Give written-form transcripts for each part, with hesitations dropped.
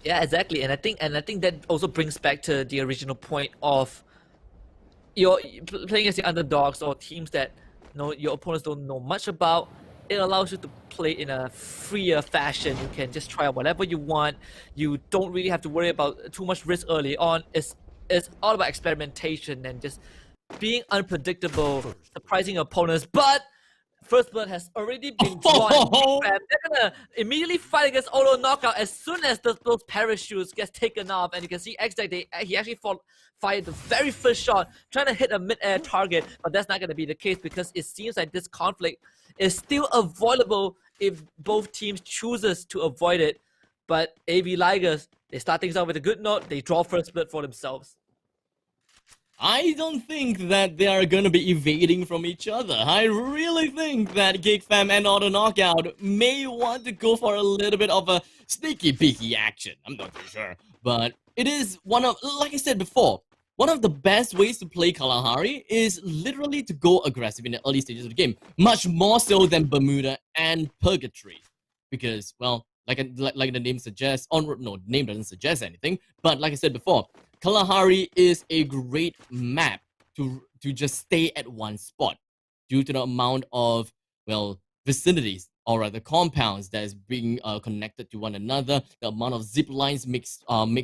Yeah, exactly. And I think that also brings back to the original point of you're playing against the underdogs or teams that your opponents don't know much about. It allows you to play in a freer fashion. You can just try out whatever you want. You don't really have to worry about too much risk early on. It's all about experimentation and just being unpredictable, surprising your opponents. But First Blood has already been drawn. Oh, They're gonna immediately fight against Auto Knockout as soon as those parachutes get taken off, and you can see he actually fired the very first shot, trying to hit a mid-air target, but that's not gonna be the case because it seems like this conflict is still avoidable if both teams chooses to avoid it. But AV Ligers, they start things off with a good note. They draw First Blood for themselves. I don't think that they are gonna be evading from each other. I really think that GigFam and Auto Knockout may want to go for a little bit of a sneaky peeky action. I'm not too sure. But it is one of, like I said before, one of the best ways to play Kalahari is literally to go aggressive in the early stages of the game. Much more so than Bermuda and Purgatory. Because, well, like the name suggests, no, name doesn't suggest anything, but like I said before, Kalahari is a great map to just stay at one spot due to the amount of, well, vicinities or rather compounds that is being connected to one another. The amount of zip lines makes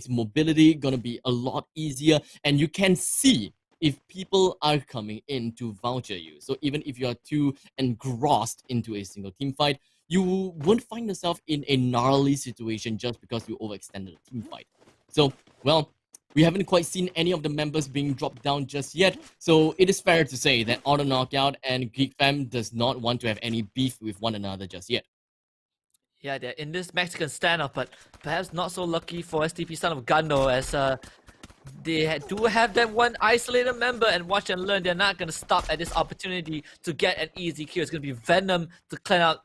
mobility gonna be a lot easier, and you can see if people are coming in to voucher you. So even if you are too engrossed into a single team fight, you won't find yourself in a gnarly situation just because you overextended a team fight. So, well, we haven't quite seen any of the members being dropped down just yet, so it is fair to say that Auto Knockout and GeekFam does not want to have any beef with one another just yet. Yeah, they're in this Mexican standoff, but perhaps not so lucky for STP Son of Gando as they do have that one isolated member, and watch and learn. They're not going to stop at this opportunity to get an easy kill. It's going to be Venom to clean out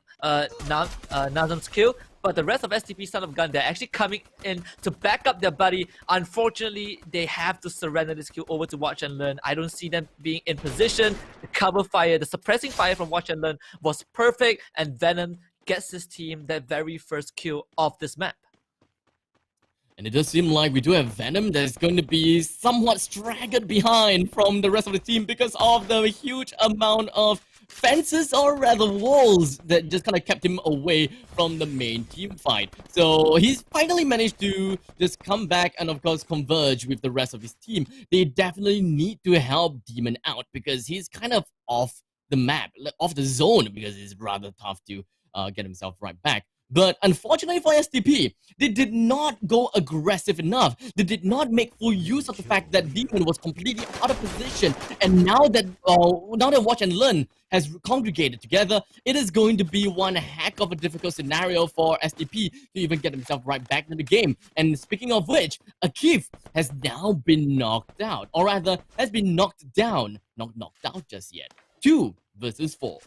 Nazem's kill. But the rest of STP Son of Gun, they're actually coming in to back up their buddy. Unfortunately, they have to surrender this kill over to Watch and Learn. I don't see them being in position. The cover fire, the suppressing fire from Watch and Learn was perfect, and Venom gets his team that very first kill of this map. And it does seem like we do have Venom that's going to be somewhat straggled behind from the rest of the team because of the huge amount of fences, or rather walls, that just kind of kept him away from the main team fight. So he's finally managed to just come back and of course converge with the rest of his team. They definitely need to help Demon out because he's kind of off the map, off the zone, because it's rather tough to get himself right back. But unfortunately for STP, they did not go aggressive enough. They did not make full use of the fact that Demon was completely out of position. And now that Watch and Learn has congregated together, it is going to be one heck of a difficult scenario for STP to even get himself right back into the game. And speaking of which, Akif has now been knocked out, or rather has been knocked down, not knocked out just yet. 2 versus 4.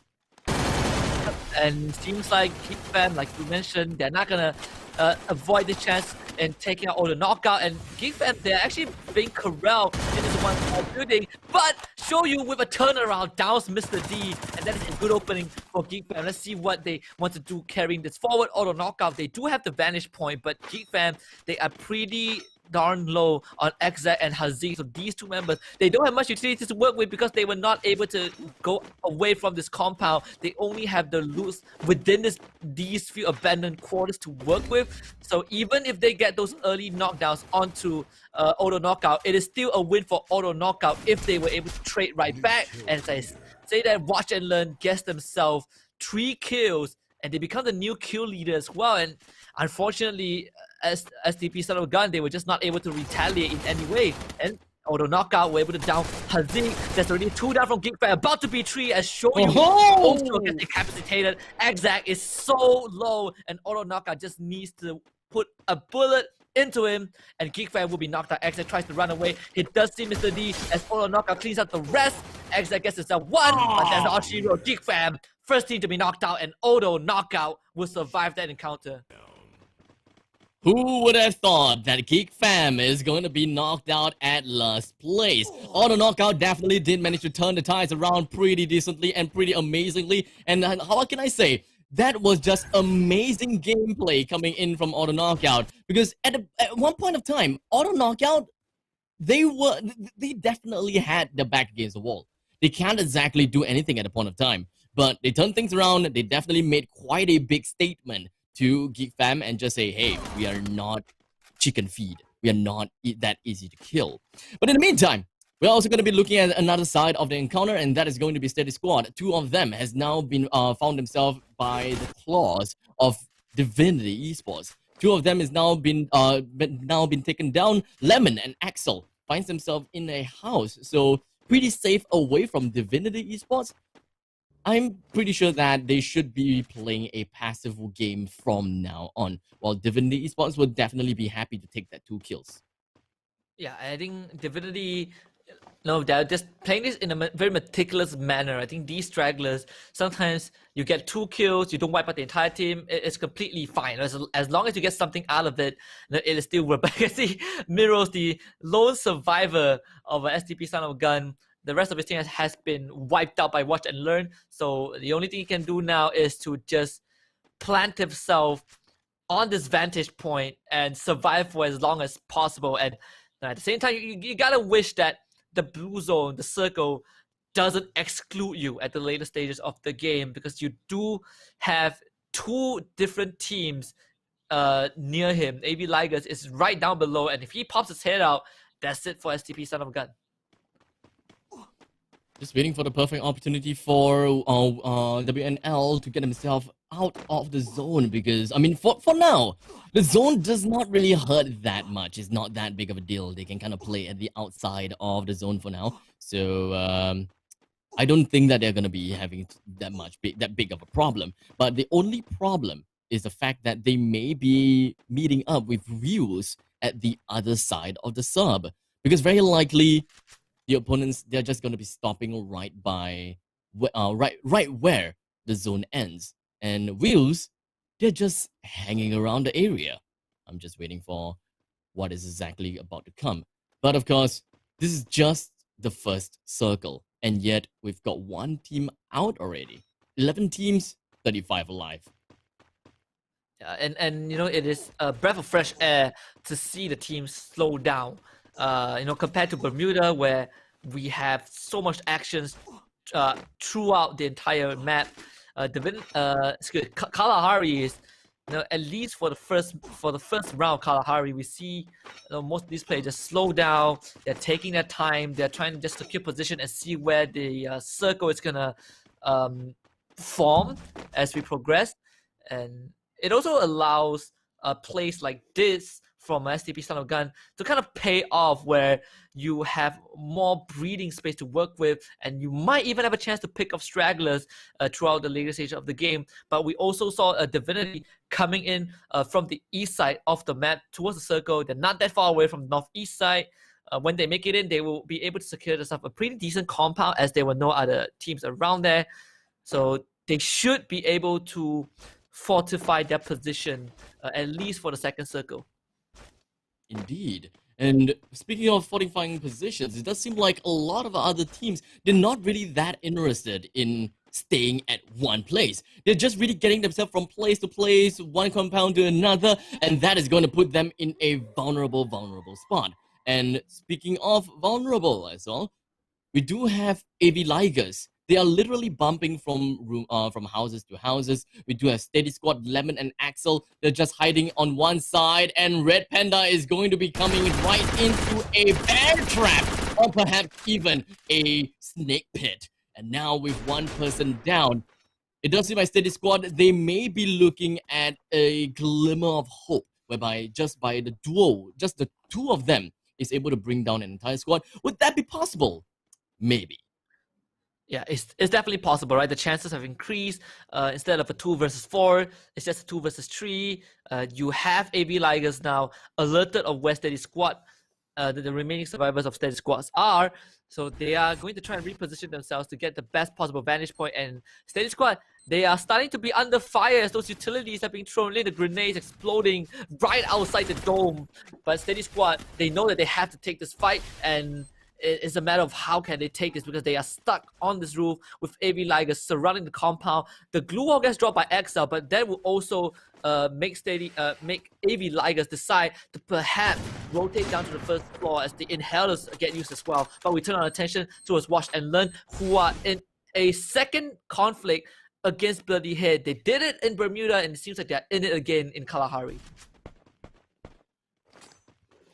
And seems like GeekFam, like you mentioned, they're not gonna avoid the chance in taking out all the knockout. And GeekFam, they're actually being corralled in this one small building, but show you with a turnaround downs Mr. D, and that is a good opening for GeekFam. Let's see what they want to do carrying this forward. Auto knockout, they do have the vantage point, but GeekFam, they are pretty darn low on Exec and Hazik. So these two members, they don't have much utility to work with because they were not able to go away from this compound. They only have the loot within these few abandoned quarters to work with. So even if they get those early knockdowns onto Auto Knockout, it is still a win for Auto Knockout if they were able to trade right back. And as I say that, Watch and Learn gets themselves 3 kills, and they become the new kill leader as well. And unfortunately, as STP Son of Gun, they were just not able to retaliate in any way. And Auto Knockout were able to down Hazik. There's already 2 down from GeekFam, about to be 3 as Shoyu also gets incapacitated. Exac is so low, and Auto Knockout just needs to put a bullet into him, and GeekFam will be knocked out. Exac tries to run away. He does see Mr. D as Auto Knockout cleans out the rest. Exac gets himself 1, but there's Oshiro. GeekFam, first team to be knocked out, and Auto Knockout will survive that encounter. Who would have thought that GeekFam is going to be knocked out at last place? Auto Knockout definitely did manage to turn the tides around pretty decently and pretty amazingly. And how can I say? that was just amazing gameplay coming in from Auto Knockout. Because at one point of time, Auto Knockout, they definitely had their back against the wall. They can't exactly do anything at a point of time, but they turned things around. They definitely made quite a big statement to Geek Fam and just say, hey, we are not chicken feed. We are not that easy to kill. But in the meantime, we're also going to be looking at another side of the encounter, and that is going to be Steady Squad. Two of them has now been found themselves by the claws of Divinity Esports. Two of them is now been taken down. Lemon and Axel finds themselves in a house, so pretty safe away from Divinity Esports. I'm pretty sure that they should be playing a passive game from now on, while Divinity Esports will definitely be happy to take that 2 kills. Yeah, I think Divinity, no, they're just playing this in a very meticulous manner. I think these stragglers, sometimes you get 2 kills, you don't wipe out the entire team, it's completely fine. As long as you get something out of it, it is still worth. But I can see Miros, the lone survivor of an STP son of a gun. The rest of his team has been wiped out by Watch and Learn. So the only thing he can do now is to just plant himself on this vantage point and survive for as long as possible. And at the same time, you gotta wish that the blue zone, the circle, doesn't exclude you at the later stages of the game, because you do have 2 different teams near him. AB Ligers is right down below, and if he pops his head out, that's it for STP son of a gun. Just waiting for the perfect opportunity for WNL to get himself out of the zone, because, I mean, for now, the zone does not really hurt that much. It's not that big of a deal. They can kind of play at the outside of the zone for now. So, I don't think that they're going to be having that big of a problem. But the only problem is the fact that they may be meeting up with views at the other side of the sub. Because very likely, the opponents, they're just going to be stopping right where the zone ends. And Wheels, they're just hanging around the area. I'm just waiting for what is exactly about to come. But of course, this is just the first circle. And yet, we've got 1 team out already. 11 teams, 35 alive. Yeah, and you know, it is a breath of fresh air to see the team slow down. You know, compared to Bermuda, where we have so much actions throughout the entire map. Kalahari is, you know, at least for the first round, Kalahari, we see, you know, most of these players just slow down. They're taking their time. They're trying to just secure position and see where the circle is gonna form as we progress, and it also allows a place like this from STP son of gun to kind of pay off, where you have more breathing space to work with, and you might even have a chance to pick up stragglers throughout the later stage of the game. But we also saw a Divinity coming in from the east side of the map towards the circle. They're not that far away from the northeast side. When they make it in, they will be able to secure themselves a pretty decent compound, as there were no other teams around there. So they should be able to fortify their position, at least for the second circle. Indeed. And speaking of fortifying positions, it does seem like a lot of other teams, they're not really that interested in staying at one place. They're just really getting themselves from place to place, one compound to another, and that is going to put them in a vulnerable spot. And speaking of vulnerable as well, we do have AV Ligers. They are literally bumping from houses to houses. We do have Steady Squad, Lemon, and Axel. They're just hiding on one side, and Red Panda is going to be coming right into a bear trap, or perhaps even a snake pit. And now with 1 person down, it does seem like Steady Squad, they may be looking at a glimmer of hope, whereby just by the duo, just the 2 of them, is able to bring down an entire squad. Would that be possible? Maybe. Yeah, it's definitely possible, right? The chances have increased. Instead of a 2 versus 4, it's just a 2 versus 3. You have AV Ligers now alerted of where Steady Squad, the remaining survivors of Steady Squads are. So they are going to try and reposition themselves to get the best possible vantage point. And Steady Squad, they are starting to be under fire as those utilities are being thrown in, the grenades exploding right outside the dome. But Steady Squad, they know that they have to take this fight, and it's a matter of how can they take this, because they are stuck on this roof with AV Ligers surrounding the compound. The glue wall gets dropped by XL, but that will also make AV Ligers decide to perhaps rotate down to the first floor as the inhalers get used as well. But we turn our attention towards Watch and Learn, who are in a second conflict against Bloody Head. They did it in Bermuda, and it seems like they're in it again in Kalahari.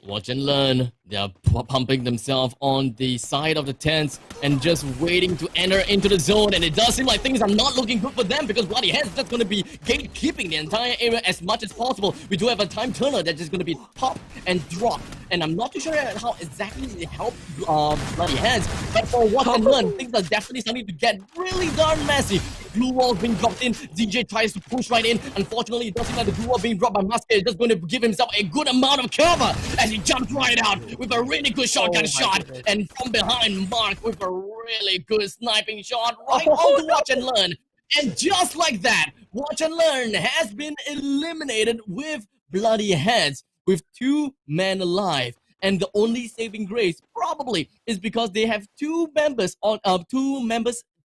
Watch and Learn. They are pumping themselves on the side of the tents and just waiting to enter into the zone. And it does seem like things are not looking good for them, because Bloody Head is just going to be gatekeeping the entire area as much as possible. We do have a time turner that's just going to be popped and dropped. And I'm not too sure how exactly it helped Bloody Heads, but for Watch and Learn, things are definitely starting to get really darn messy. Glue wall being dropped in. DJ tries to push right in. Unfortunately, it does seem like the glue wall being dropped by Musket is just going to give himself a good amount of cover as he jumps right out with a really good shotgun shot. Goodness. And from behind, Mark with a really good sniping shot right onto Watch and Learn. And just like that, Watch and Learn has been eliminated with Bloody Heads, with 2 men alive. And the only saving grace probably is because they have two members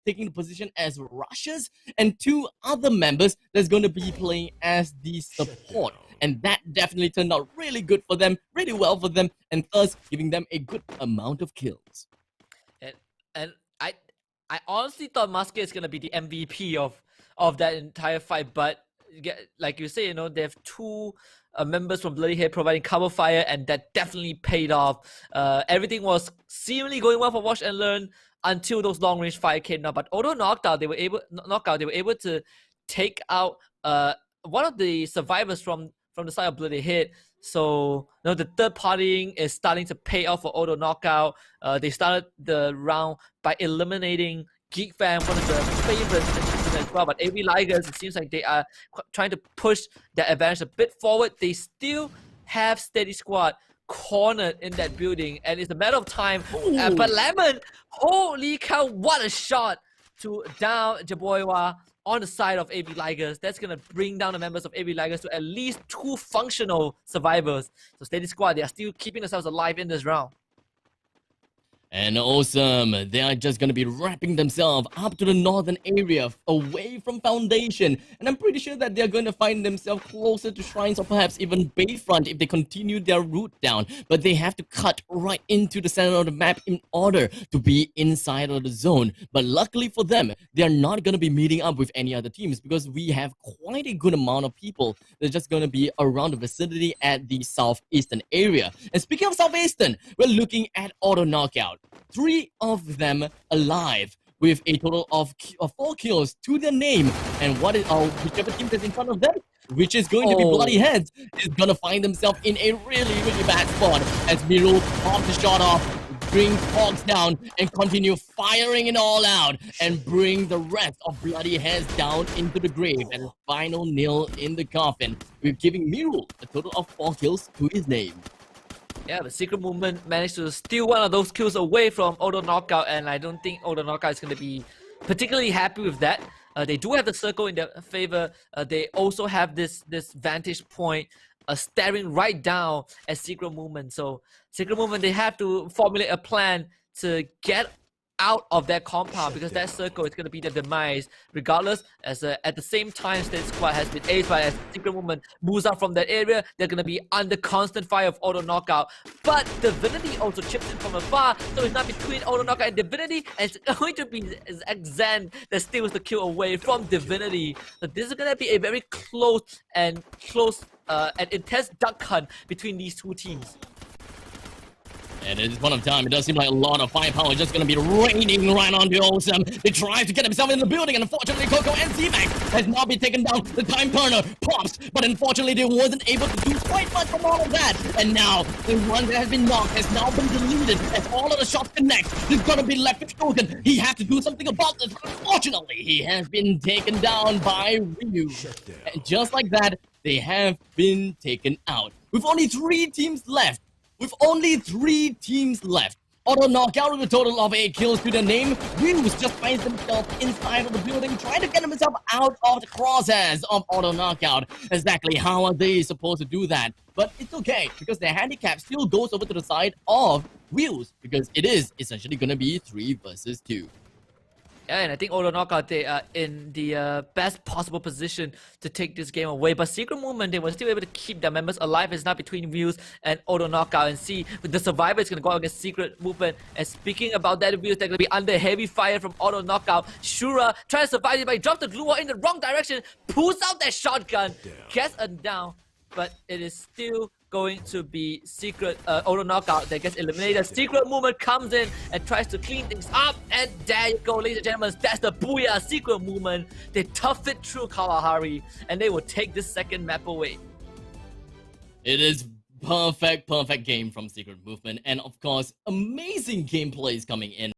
taking the position as rushers and 2 other members that's going to be playing as the support. And that definitely turned out really good for them, really well for them, and thus giving them a good amount of kills. And I honestly thought Musket is gonna be the MVP of that entire fight, but like you say, you know, they have 2 members from Bloody Head providing cover fire, and that definitely paid off. Everything was seemingly going well for Watch and Learn until those long range fire came down. But although knockout, they were able to take out one of the survivors from the side of Bloody Head. So, you know, the third partying is starting to pay off for Auto Knockout. They started the round by eliminating Geek Fam, one of the favorites in the season as well. But AV Ligers, it seems like they are trying to push their advantage a bit forward. They still have Steady Squad cornered in that building, and it's a matter of time. But Lemon, holy cow, what a shot to down Jaboywa on the side of AV Ligers. That's going to bring down the members of AV Ligers to at least 2 functional survivors. So Steady Squad, they are still keeping themselves alive in this round. And awesome, they are just going to be wrapping themselves up to the northern area, away from Foundation. And I'm pretty sure that they're going to find themselves closer to Shrines or perhaps even Bayfront if they continue their route down. But they have to cut right into the center of the map in order to be inside of the zone. But luckily for them, they're not going to be meeting up with any other teams, because we have quite a good amount of people that's just going to be around the vicinity at the southeastern area. And speaking of southeastern, we're looking at Auto Knockout. 3 of them alive with a total of 4 kills to their name. And what is whichever team that's in front of them, which is going to be Bloody Heads, is going to find themselves in a really, really bad spot as Miru pops the shot off, bring Fox down, and continue firing it all out and bring the rest of Bloody Heads down into the grave. And final nil in the coffin, with giving Miru a total of 4 kills to his name. Yeah, the Secret Movement managed to steal one of those kills away from Auto Knockout, and I don't think Auto Knockout is going to be particularly happy with that. They do have the circle in their favor. They also have this vantage point staring right down at Secret Movement. So Secret Movement, they have to formulate a plan to get out of that compound, because that circle is going to be their demise regardless. As at the same time, Steady Squad has been aced, but as Secret Movement moves out from that area, they're going to be under constant fire of Auto Knockout. But Divinity also chips in from afar, so it's not between Auto Knockout and Divinity, and it's going to be Xan that steals the kill away from Divinity. So this is going to be a very close and intense duck hunt between these 2 teams. And at this point of time, it does seem like a lot of firepower is just going to be raining right onto Awesome. They try to get himself in the building, and unfortunately, Coco and C-Max has now been taken down. The time turner pops, but unfortunately, they wasn't able to do quite much from all of that. And now, the one that has been knocked has now been deleted as all of the shots connect. He's going to be left with Shogun. He has to do something about this, but unfortunately, he has been taken down by Ryu. And just like that, they have been taken out. With only 3 teams left. Auto knockout with a total of 8 kills to the name. Views just finds himself inside of the building, trying to get himself out of the crosshairs of auto knockout. Exactly how are they supposed to do that? But it's okay, because their handicap still goes over to the side of Wheels, because it is essentially going to be 3 versus 2. Yeah, and I think Auto Knockout, they are in the best possible position to take this game away. But Secret Movement, they were still able to keep their members alive. It's not between Wheels and Auto Knockout. And see, the Survivor is going to go out against Secret Movement. And speaking about that, Wheels, they're going to be under heavy fire from Auto Knockout. Shura trying to survive it, but he drops the glue wall in the wrong direction, pulls out that shotgun, gets a down. But it is still going to be Secret Auto Knockout that gets eliminated. Secret Movement comes in and tries to clean things up. And there you go, ladies and gentlemen. That's the Booyah Secret Movement. They tough it through Kalahari, and they will take this second map away. It is perfect game from Secret Movement. And of course, amazing gameplay is coming in.